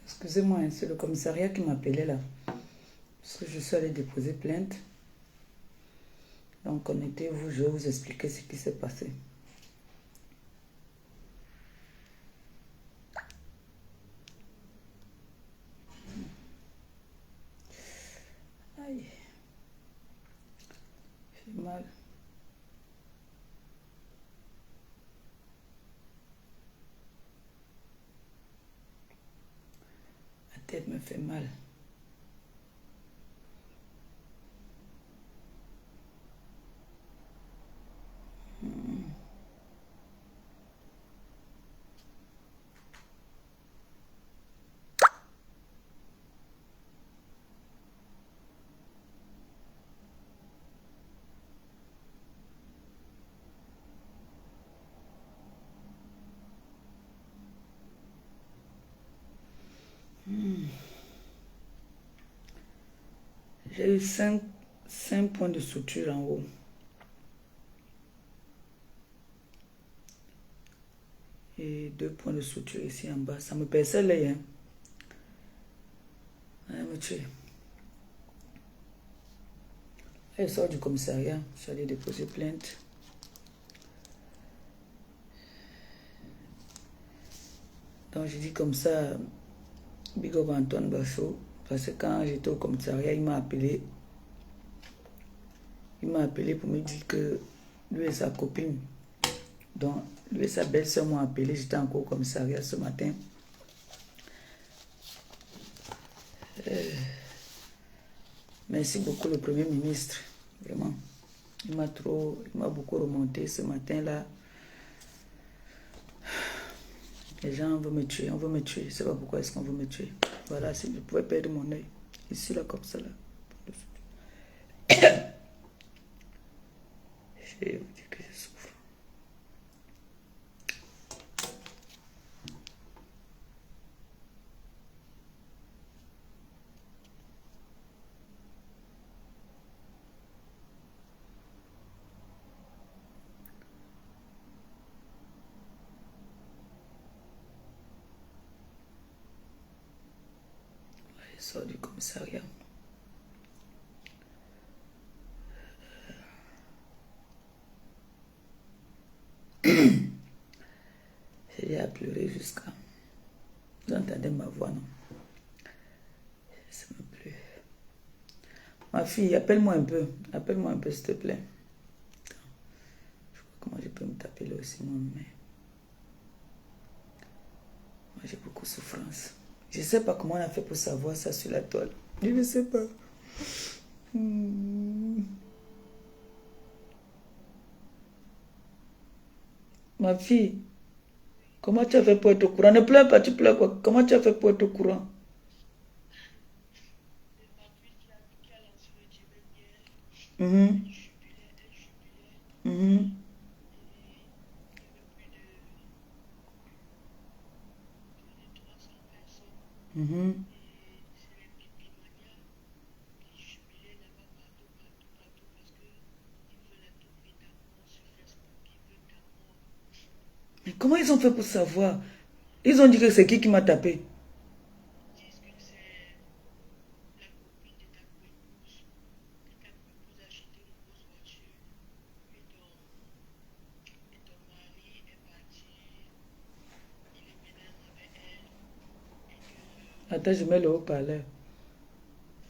Excusez-moi, hein, c'est le commissariat qui m'appelait là. Parce que je suis allée déposer plainte. Donc, connectez-vous, je vais vous expliquer ce qui s'est passé. Aïe, j'ai mal. La tête me fait mal. J'ai eu 5 points de suture en haut. Et 2 points de suture ici en bas. Ça me perçait l'œil. Hein. Elle me tue. Elle sort du commissariat. Je suis allée déposer plainte. Donc je dis comme ça, Big up Antoine Basso. Parce que quand j'étais au commissariat, il m'a appelé. Il m'a appelé pour me dire que lui et sa copine, donc lui et sa belle-sœur m'ont appelé. J'étais encore au commissariat ce matin. Merci beaucoup le Premier ministre. Vraiment. Il m'a beaucoup remonté ce matin-là. Les gens veulent me tuer, on veut me tuer. Je ne sais pas pourquoi est-ce qu'on veut me tuer. Voilà, si je pouvais perdre mon œil. Ici, là, comme ça, là. Je vais vous dire que je souffre. Je sors du commissariat. J'ai à pleurer jusqu'à... Vous entendez ma voix, non? Ça me plaît. Ma fille, appelle-moi un peu. Appelle-moi un peu, s'il te plaît. Je vois comment je peux me taper là aussi, moi, mais... Moi, j'ai beaucoup de souffrance. Je ne sais pas comment on a fait pour savoir ça sur la toile. Je ne sais pas. Ma fille, comment tu as fait pour être au courant? Ne pleure pas, tu pleures quoi? Comment tu as fait pour être au courant? Mhm. Mhm. Mhm. Mais comment ils ont fait pour savoir? Ils ont dit que c'est qui m'a tapé. Attends, je mets le haut-parleur.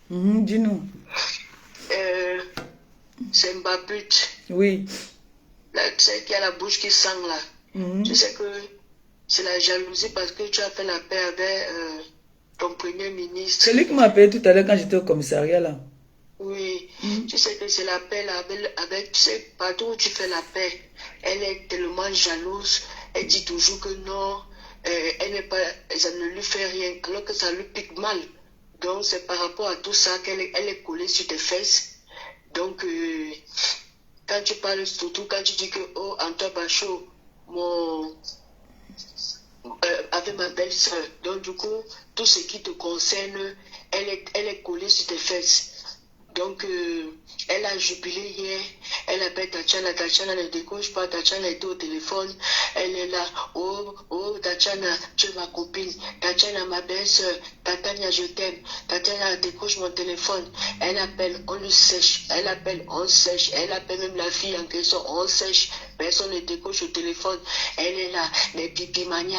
Dis-nous. C'est ma pute. Oui. Tu sais qu'il y a la bouche qui sent là. Tu sais que c'est la jalousie parce que tu as fait la paix avec ton premier ministre. C'est lui qui m'a appelé tout à l'heure quand j'étais au commissariat là. Oui, tu sais que c'est la paix là, tu sais, partout où tu fais la paix, elle est tellement jalouse, elle dit toujours que non, elle n'est pas, ça ne lui fait rien, alors que ça lui pique mal. Donc c'est par rapport à tout ça qu'elle est collée sur tes fesses. Donc quand tu parles, surtout quand tu dis que, oh, Antoine Bachot, avec ma belle-sœur, donc du coup, tout ce qui te concerne, elle est collée sur tes fesses. Donc, elle a jubilé hier. Elle appelle Tatiana. Tatiana ne décroche pas. Tatiana était au téléphone. Elle est là. Oh, oh, Tatiana, tu es ma copine. Tatiana, ma belle-sœur. Tatiana, je t'aime. Tatiana décroche mon téléphone. Elle appelle, on le sèche. Elle appelle, on sèche. Elle appelle même la fille en question, on sèche. Personne ne décroche au téléphone. Elle est là. Les pipimania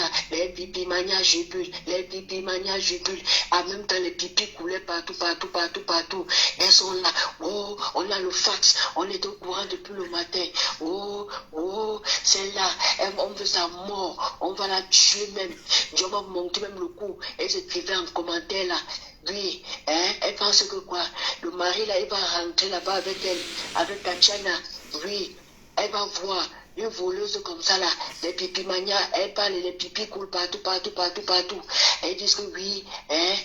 jubulent. Les pipimania jubulent. En même temps, les pipis coulaient partout. Elles sont là. Oh, on a le fax. On est au courant depuis le matin. Oh, oh, c'est là. On veut sa mort. On va la tuer même. Dieu va monter même le coup. Elles écrivaient en commentaire là. Oui, hein, elle pense que quoi? Le mari là, il va rentrer là-bas avec elle, avec Tatiana. Oui, elle va voir une voleuse comme ça là, les pipimania, elle parle, les pipis coulent partout. Elle dit que oui, hein,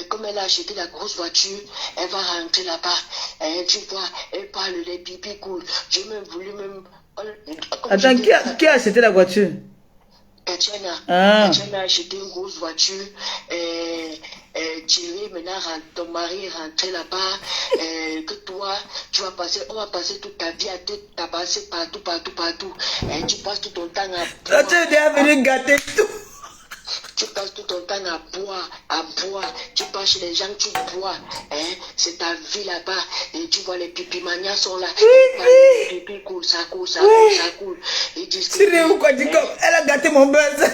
comme elle a acheté la grosse voiture, elle va rentrer là-bas. Hein, tu vois, elle parle, les pipis coulent. J'ai même voulu même... Attends, qui a acheté la voiture? Tatiana. Tatiana a acheté une grosse voiture. Thierry, maintenant, ton mari est rentré là-bas. Que toi, tu vas passer, on va passer toute ta vie à te tabasser partout. Tu passes tout ton temps à boire. Tu es déjà venu gâter tout. Tu passes tout ton temps à boire. Tu passes chez les gens, tu bois. Hein? C'est ta vie là-bas. Et tu vois, les pipimanias sont là. Les pipis coulent, ça coule. Ils disent que... Elle a gâté mon buzz.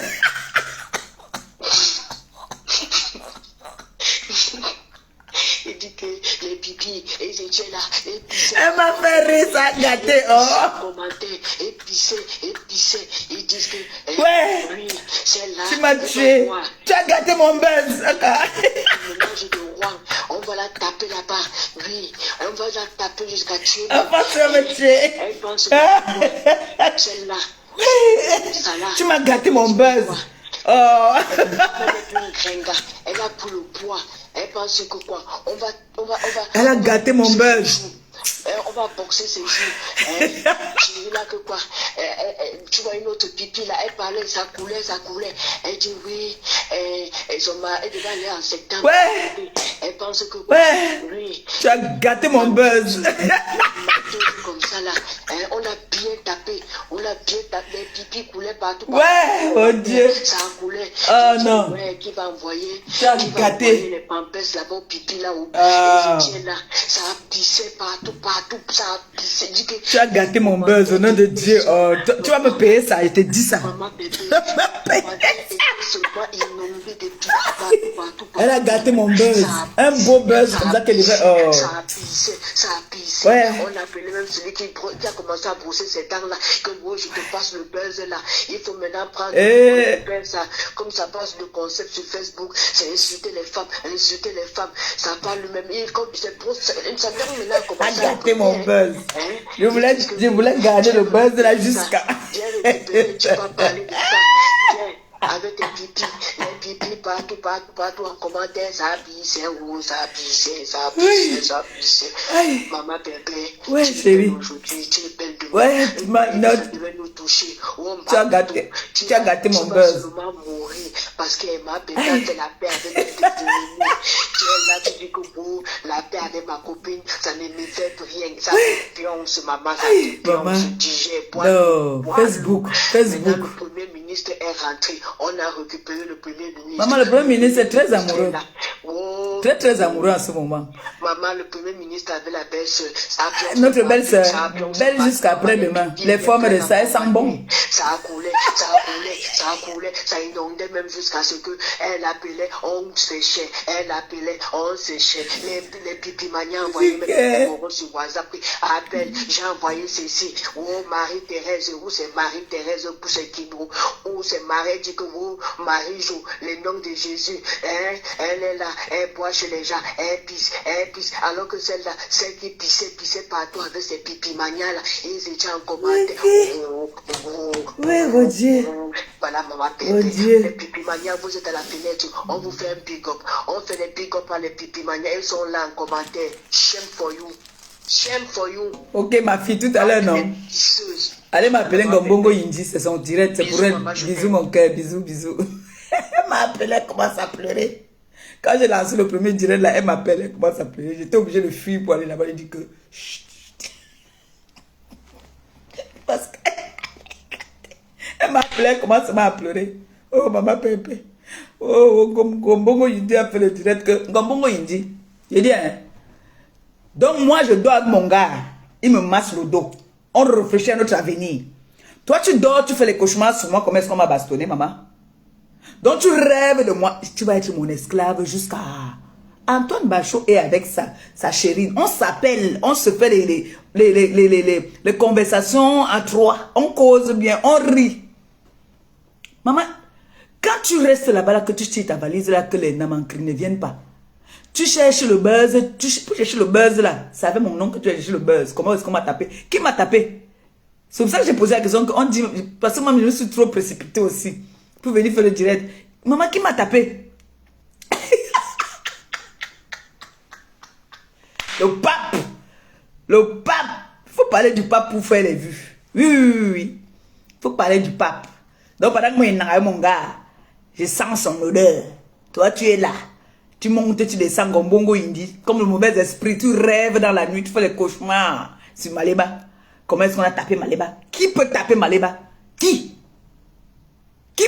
Il dit que les pipis, ils étaient là. Elle m'a fait rire, ça a gâté. Épicé. Ils disent que... Ouais. Oui, c'est là. Tu m'as tué. Tu as gâté mon buzz. Mélange de roi. On va la taper là-bas. Oui, on va la taper jusqu'à tuer. Elle pense que me tuer. Elle pense que c'est là. Tu m'as gâté mon buzz. Oh. Elle a pris le poids. Elle pense que quoi? On va. Elle a gâté mon buzz. On va boxer ses joues. Tu dis là que quoi? Tu vois une autre pipi là, elle parlait, ça coulait. Elle dit oui, elle devait aller en septembre. Ouais. Elle pense que quoi? Ouais. Oui. Tu as gâté mon buzz. Comme ça là, on a bien tapé, les pipis coulaient partout. Ouais, oh Dieu. Ça a coulé. Oh non. Ouais, qui va envoyer? Tu as gâté. Les pampers là-bas, pipi là-haut. Ah. Là, ça a pissé partout, ça a pissé. Tu as gâté mon buzz au nom de Dieu. Oh, tu vas me payer ça, je te dis ça. Maman bébé, elle a gâté mon buzz. Un beau buzz comme ça qu'elle devait. Oh. Ça a pissé. Ouais. On appelait même celui qui a commencé à brosser ses dents là. Que moi je te passe le buzz là. Il faut maintenant prendre le buzz là. Comme ça passe le concept sur Facebook, c'est insulter les femmes. Ça parle même. Comme c'est pour ça maintenant commence à gâter mon buzz. Je voulais garder le buzz de la jusqu'à. Tu vas parler de ça. Avec les pipis partout en commentaire, ça a pissé. Maman bébé, ouais, chérie. Aujourd'hui, tu es belle de ouais, tu m'as devait nous toucher. Tu as gâté mon buzz. Tu vas seulement mourir parce qu'elle m'a bébé fait la paix avec mes deux ennemis. Tu es là, tu dis que bon, la paix avec ma copine, ça ne me fait rien. Ça te pionce, maman, ça te pionce, digère, non, Facebook. Maintenant, le Premier ministre est rentré. On a récupéré le Premier ministre. Maman, le Premier ministre est très amoureux. Oh, très amoureux en ce moment. Maman, le Premier ministre avait la belle-sœur. Notre belle-sœur, belle jusqu'à après-demain. Les formes de ça, elles sentent bon. Ça a coulé. Ça inondait même jusqu'à ce que elle appelait, on séchait. Les pipimanias envoyaient même des numéros sur WhatsApp. Appelle, j'ai envoyé ceci. Oh, Marie-Thérèse, où c'est Marie-Thérèse pour ce qui nous. Où c'est Marie dit que vous, Marie-Jo, le nom de Jésus. Elle est là, elle boit chez les gens, elle pisse. Alors que celle-là, celle qui pissait partout avec ses pipimanias là, ils étaient en commentaire. Ouais, mon Dieu. Voilà, maman, bébé. Les pipimanias, vous êtes à la fenêtre, on vous fait un big up. On fait des big up à les pipimanias, ils sont là en commentaire. Shame for you. Ok, ma fille, tout à l'heure, non? Allez m'appeler Ngombongo Yindi, c'est son direct, c'est pour elle. Bisous, mon cœur, bisous. Elle m'a appelé, elle commence à pleurer. Quand j'ai lancé le premier direct, là, elle m'appelle, elle commence à pleurer. J'étais obligé de fuir pour aller là-bas. Elle dit que... Chut. Parce qu'elle m'appelait, elle commence à pleurer. Oh, maman Pépé. Oh, Gombongo Indi a fait le direct que... Gombongo Indi. J'ai dit, hein. Donc moi, je dors avec mon gars. Il me masse le dos. On réfléchit à notre avenir. Toi, tu dors, tu fais les cauchemars sur moi. Comment est-ce qu'on m'a bastonné, maman? Donc tu rêves de moi. Tu vas être mon esclave jusqu'à... Antoine Bachot est avec sa chérie. On s'appelle, on se fait les conversations à trois. On cause bien, on rit. Maman, quand tu restes là-bas, là, que tu tires ta valise, là, que les namankris ne viennent pas. Tu cherches le buzz, pour chercher le buzz là. C'est avec mon nom que tu as cherché le buzz. Comment est-ce qu'on m'a tapé? Qui m'a tapé? C'est pour ça que j'ai posé la question. On dit, parce que moi, je me suis trop précipité aussi. Pour venir faire le direct. Maman, qui m'a tapé? Le pape. Le pape. Il faut parler du pape pour faire les vues. Oui. Il faut parler du pape. Donc pendant que moi, je mon gars, je sens son odeur. Toi, tu es là. Tu montes, tu descends Gombongo Indi. Comme le mauvais esprit, tu rêves dans la nuit, tu fais les cauchemars sur Maléba. Comment est-ce qu'on a tapé Maléba? Qui peut taper Maléba? Qui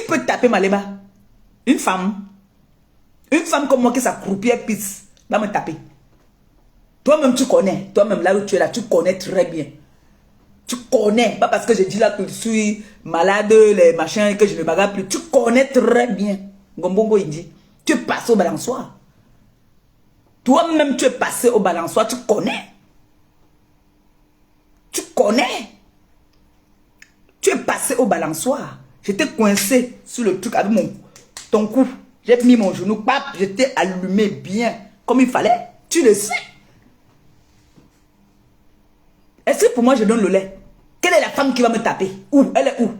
peut taper Maléba? Une femme. Une femme comme moi qui s'accroupit et pisse va me taper. Toi-même, tu connais. Toi-même, là où tu es là, tu connais très bien. Tu connais. Pas parce que je dis là que je suis malade, les machins, que je ne bagarre plus. Tu connais très bien. Gombongo Indi. Tu es passé au balançoire. Toi-même, tu es passé au balançoire. Tu connais. Tu connais. Tu es passé au balançoire. J'étais coincé sur le truc avec ton cou. J'ai mis mon genou. Pap, j'étais allumé bien. Comme il fallait. Tu le sais. Est-ce que pour moi, je donne le lait? Quelle est la femme qui va me taper? Où? Elle est où?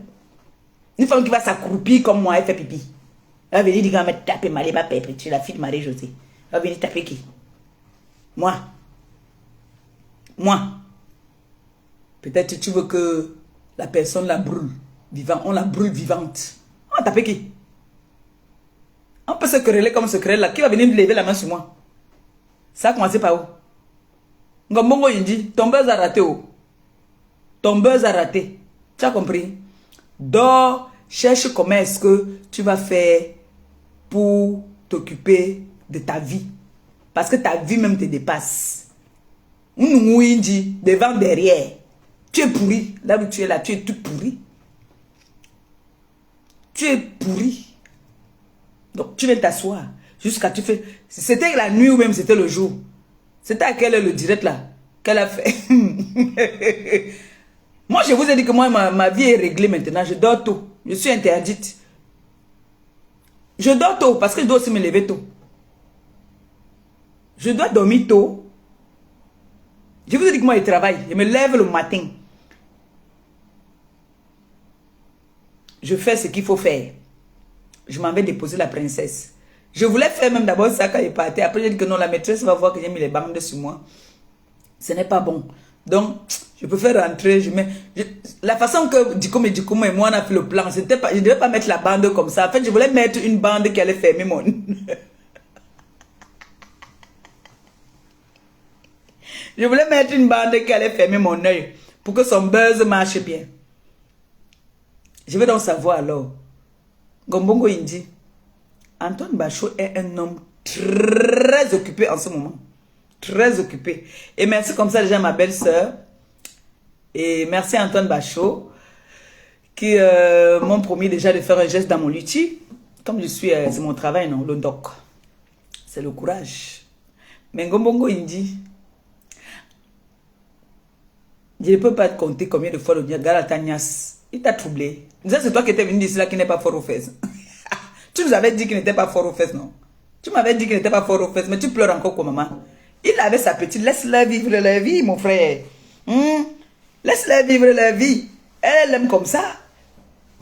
Une femme qui va s'accroupir comme moi, elle fait pipi. Elle va venir dire qu'elle va me taper Maléba Pépé. Tu es la fille de Marie-Josée. Elle va venir taper qui? Moi. Peut-être tu veux que la personne la brûle. Vivante. On la brûle vivante. On va taper qui? On peut se quereller comme se querelle là. Qui va venir lever la main sur moi? Ça a commencé par où? Ngombongo Indi, ton buzz a raté. Ton buzz a raté. Tu as compris? Dors, cherche comment est-ce que tu vas faire pour t'occuper de ta vie. Parce que ta vie même te dépasse. Indi, devant, derrière. Tu es pourri. Là où tu es là, tu es tout pourri. Tu es pourri. Donc tu viens t'asseoir. Jusqu'à tu fais... C'était la nuit ou même c'était le jour. C'était à quelle heure le direct là qu'elle a fait? Moi, je vous ai dit que moi, ma vie est réglée maintenant. Je dors tôt. Je suis interdite. Je dors tôt parce que je dois aussi me lever tôt. Je dois dormir tôt. Je vous ai dit que moi, je travaille. Je me lève le matin. Je fais ce qu'il faut faire. Je m'en vais déposer la princesse. Je voulais faire même d'abord ça quand il partait. Après, j'ai dit que non, la maîtresse va voir que j'ai mis les bandes sur moi. Ce n'est pas bon. Donc, je préfère rentrer. La façon que Dikoum et moi, on a fait le plan, c'était pas, je ne devais pas mettre la bande comme ça. En fait, je voulais mettre une bande qui allait fermer mon... Je voulais mettre une bande qui allait fermer mon œil pour que son buzz marche bien. Je vais donc savoir alors. Gombongo Indi. Antoine Bachot est un homme très occupé en ce moment. Très occupé. Et merci comme ça déjà à ma belle-sœur. Et merci à Antoine Bachot qui m'ont promis déjà de faire un geste dans mon luthier. Comme je suis, c'est mon travail, non? Le doc. C'est le courage. Mais Gombongo Indi, je ne peux pas te compter combien de fois le Galatagnas, il t'a troublé. C'est toi qui étais venu d'ici là qui n'est pas fort aux fesses. Tu nous avais dit qu'il n'était pas fort aux fesses, non? Tu m'avais dit qu'il n'était pas fort aux fesses, mais tu pleures encore quoi, maman? Il avait sa petite, laisse-la vivre la vie, mon frère. Laisse-la vivre la vie. Elle aime comme ça.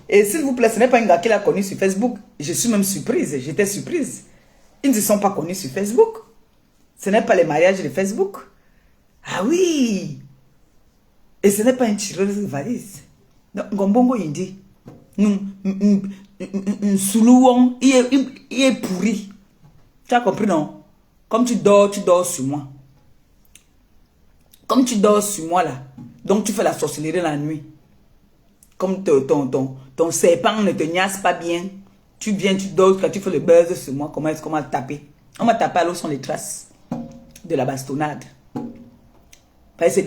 Et s'il vous plaît, ce n'est pas un gars qu'il a connu sur Facebook. Je suis même surprise, j'étais surprise. Ils ne se sont pas connus sur Facebook. Ce n'est pas les mariages de Facebook. Ah oui! Et ce n'est pas une tireuse de valise. Donc, Gombongo Indi, nous, Soulouon, il est pourri. Tu as compris, non? Comme tu dors sur moi. Comme tu dors sur moi, là. Donc, tu fais la sorcellerie la nuit. Comme ton serpent ne te niasse pas bien. Tu viens, tu dors, quand tu fais le buzz sur moi, comment est-ce qu'on m'a tapé? On m'a tapé, alors sont les traces de la bastonnade. C'est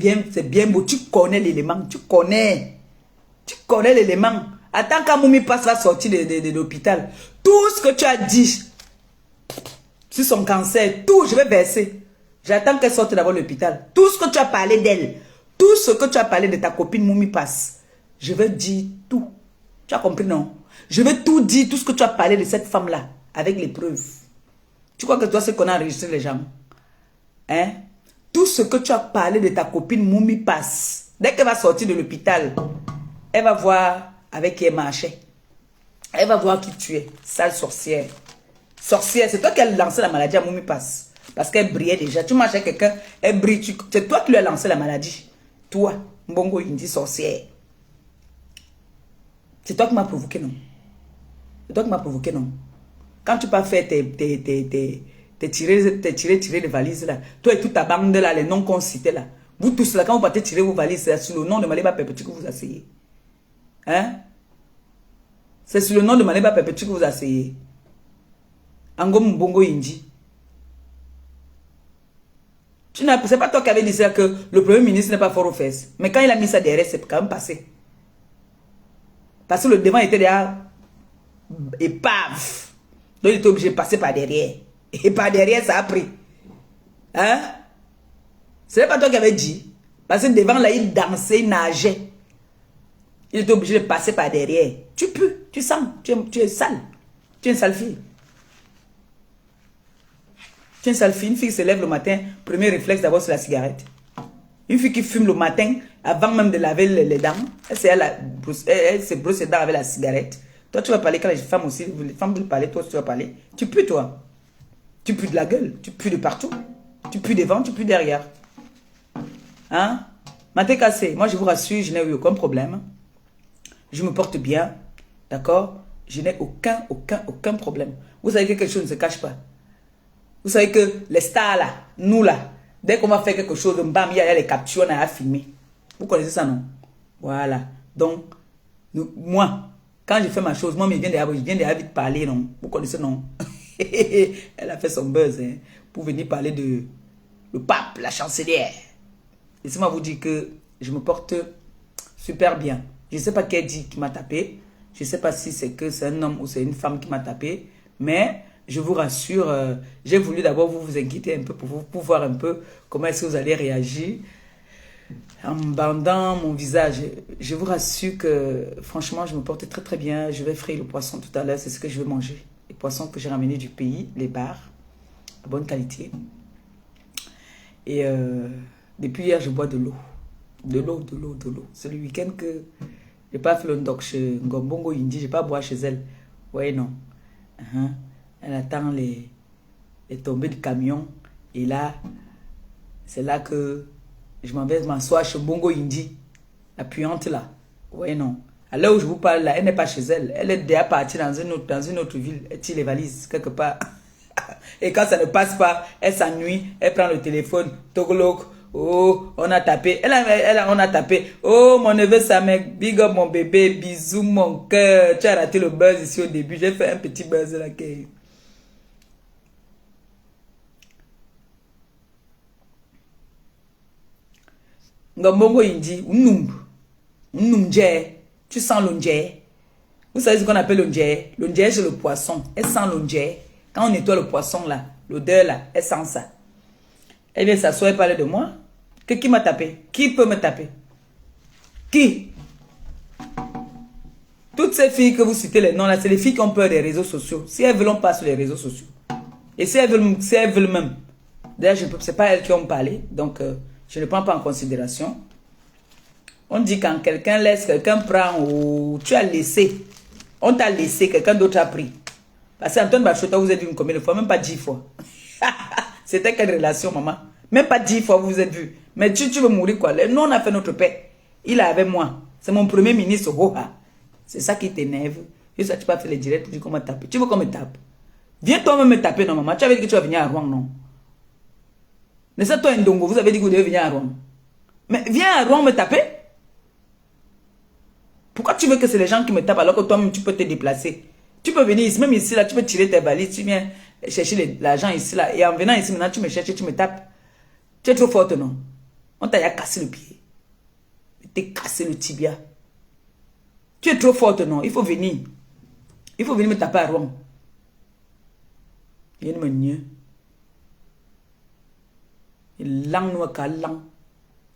bien beau. Tu connais l'élément. Tu connais l'élément. Attends quand Moumi passe va sortir de l'hôpital. Tout ce que tu as dit sur son cancer, tout, je vais verser. J'attends qu'elle sorte d'abord de l'hôpital. Tout ce que tu as parlé d'elle, tout ce que tu as parlé de ta copine Moumi passe, je vais dire tout. Tu as compris, non? Je vais tout dire, tout ce que tu as parlé de cette femme-là, avec les preuves. Tu crois que toi, c'est qu'on a enregistré les gens? Hein? Tout ce que tu as parlé de ta copine Moumi passe. Dès qu'elle va sortir de l'hôpital, elle va voir avec qui elle marchait. Elle va voir qui tu es. Sale sorcière. Sorcière, c'est toi qui as lancé la maladie à Moumi passe. Parce qu'elle brillait déjà. Tu marches avec quelqu'un, elle brille. C'est toi qui lui as lancé la maladie. Toi, Mbongo Indi, sorcière. C'est toi qui m'as provoqué, non? C'est toi qui m'as provoqué, non? Quand tu peux faire tes tirés de valises là, toi et toute ta bande là, les noms qu'on citait là, vous tous là, quand vous partez tirer vos valises, c'est sur le nom de Maléba Perpétue que vous asseyez. Hein? C'est sur le nom de Maléba Perpétue que vous asseyez. Angom Mbongo Indi. C'est pas toi qui avais dit ça que le premier ministre n'est pas fort aux fesses. Mais quand il a mis ça derrière, c'est quand même passé. Parce que le devant était déjà épave. Donc il était obligé de passer par derrière. Et par derrière, ça a pris. Hein? Ce n'est pas toi qui avais dit. Parce que devant là, il dansait, il nageait. Il était obligé de passer par derrière. Tu pues, tu sens, tu es sale. Tu es une sale fille. Tu es une sale fille. Une fille qui se lève le matin, premier réflexe d'abord c'est la cigarette. Une fille qui fume le matin, avant même de laver les dents, elle se brosse les dents avec la cigarette. Toi, tu vas parler quand les femmes aussi, les femmes veulent parler, toi, tu vas parler. Tu pues, toi. Tu pues de la gueule, tu pues de partout. Tu pues devant, tu pues derrière. Hein? Maté cassé, moi je vous rassure, je n'ai eu aucun problème. Je me porte bien, d'accord? Je n'ai aucun problème. Vous savez que quelque chose ne se cache pas. Vous savez que les stars là, nous là, dès qu'on va faire quelque chose, bam, il y a les captures, on a filmé. Vous connaissez ça, non? Voilà. Donc, moi, quand je fais ma chose, moi, je viens de vite parler, non? Vous connaissez, non? Elle a fait son buzz, hein, pour venir parler de le pape, la chancelière. Laissez-moi vous dire que je me porte super bien. Je ne sais pas qui dit qui m'a tapé. Je ne sais pas si c'est que c'est un homme ou c'est une femme qui m'a tapé. Mais je vous rassure, j'ai voulu d'abord vous inquiéter un peu pour voir un peu comment est-ce que vous allez réagir. En bandant mon visage, je vous rassure que franchement, je me porte très très bien. Je vais frire le poisson tout à l'heure, c'est ce que je vais manger. Les poissons que j'ai ramenés du pays, les bars, à bonne qualité. Et depuis hier, je bois de l'eau. De l'eau. C'est le week-end que je n'ai pas fait le doc chez Ngombongo Indi, je n'ai pas boire chez elle. Oui, non. Elle attend les tombées de camion. Et là, c'est là que je m'en vais m'asseoir chez Bongo Indi, la puante là. Oui, non. À l'heure où je vous parle là, elle n'est pas chez elle. Elle est déjà partie dans une autre ville. Elle tire les valises quelque part. Et quand ça ne passe pas, elle s'ennuie. Elle prend le téléphone. Togolok. Oh, on a tapé. On a tapé. Oh, mon neveu Samek. Big up mon bébé. Bisous mon cœur. Tu as raté le buzz ici au début. J'ai fait un petit buzz là. Ngombongo Indi. Unumje. Tu sens l'onje. Vous savez ce qu'on appelle l'onje? L'onje, c'est le poisson. Elle sent l'onje. Quand on nettoie le poisson là, l'odeur là, elle sent ça. Elle vient s'asseoir et parler de moi. Qui m'a tapé? Qui peut me taper? Qui? Toutes ces filles que vous citez les noms là, c'est les filles qui ont peur des réseaux sociaux. Si elles veulent, on passe sur les réseaux sociaux. Et si elles veulent même. D'ailleurs, ce n'est pas elles qui ont parlé. Donc, je ne prends pas en considération. On dit quand quelqu'un laisse, quelqu'un prend ou tu as laissé. On t'a laissé, quelqu'un d'autre a pris. Parce qu'Antoine Bachota, vous êtes vu combien de fois? Même pas 10 fois. C'était quelle relation, maman? Même pas 10 fois, vous êtes vu. Mais tu veux mourir quoi? Nous, on a fait notre paix. Il est avec moi. C'est mon premier ministre. C'est ça qui t'énerve. Et ça, tu peux faire les directs pour dire qu'on m'a tapé. Tu veux qu'on me tape? Viens toi-même me taper, non, maman. Tu avais dit que tu vas venir à Rouen, non? N'est-ce pas toi, Ndongo, vous avez dit que vous devez venir à Rouen. Mais viens à Rouen me taper. Pourquoi tu veux que c'est les gens qui me tapent alors que toi-même tu peux te déplacer? Tu peux venir ici, même ici, là, tu peux tirer tes valises, tu viens chercher l'argent ici, là. Et en venant ici, maintenant, tu me cherches, tu me tapes. Tu es trop forte, non? On t'a cassé le pied. Tu t'es cassé le tibia. Tu es trop forte, non? Il faut venir. Il faut venir me taper à Rouen. Il y a une manière. Il langue noir qu'à langue.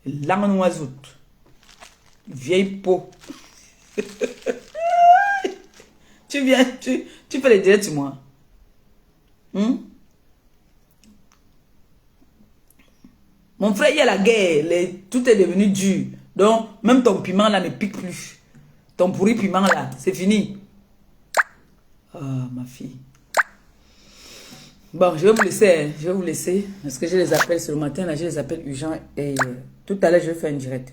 Il langue noir zout. Vieille peau. Tu viens, tu fais les directs sur moi. Mon frère, il y a la guerre. Tout est devenu dur. Donc, même ton piment là ne pique plus. Ton pourri piment là, c'est fini. Ah, ma fille. Bon, je vais vous laisser. Hein. Je vais vous laisser. Parce que j'ai les appels ce matin. Là, j'ai les appels urgents. Et tout à l'heure, je vais faire un direct.